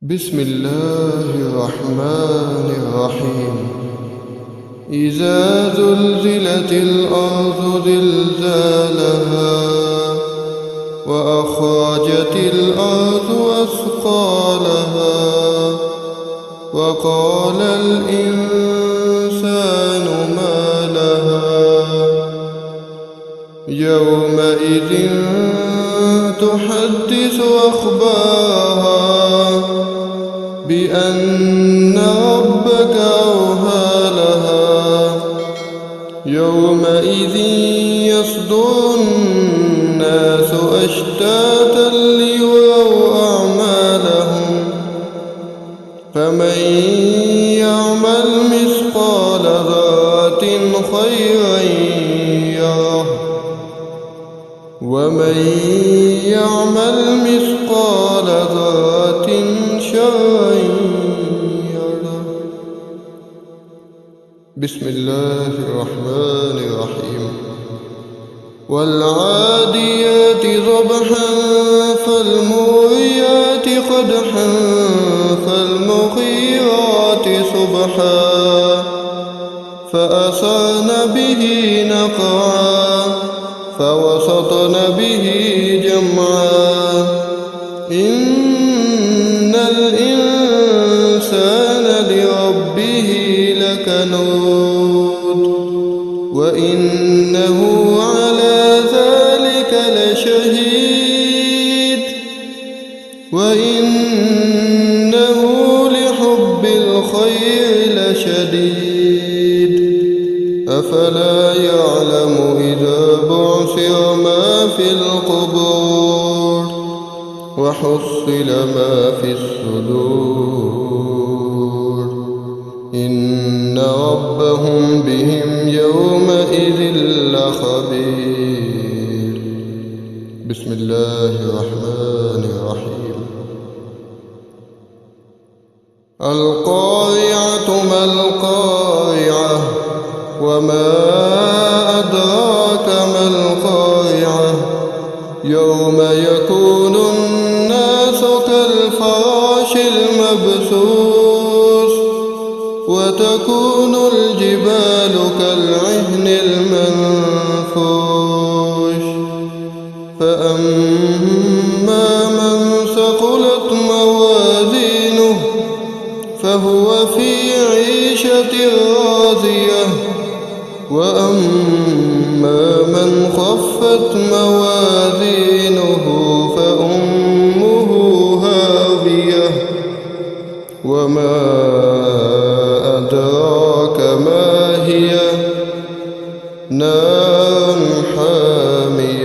بسم الله الرحمن الرحيم. إذا زلزلت الأرض زلزالها وأخرجت الأرض أثقالها وقال الإنسان ما لها يومئذ تحدث أخبارها بأن ربك أوحى لها يومئذ يصدر الناس أشتاتا ليروا أعمالهم فمن يعمل مثقال ذرة خيرا يره ومن يعمل مثقال ذرة شرا يره. بسم الله الرحمن الرحيم. والعاديات ضبحا فالموريات قدحا فالمغيرات صبحا فأثرن به نقعا فوسطن به جمعا إن الإنسان لربه لكنود وإنه على ذلك لشهيد وإنه لحب الخير لشديد أفلا يعلم إذا بعثر ما في القبور وحصل ما في الصدور إن ربهم بهم يومئذ لخبير. بسم الله الرحمن الرحيم. القارعة ما القارعة وما أدراك ما القارعة يوم يكون الناس كالفراش المبثوث وتكون الجبال كالعهن المنفوش فأما من ثقلت موازينه فهو في عيشة راضية وأما من خفت موازينه فأمه هاوية وما أدراك ما هي نار حامية.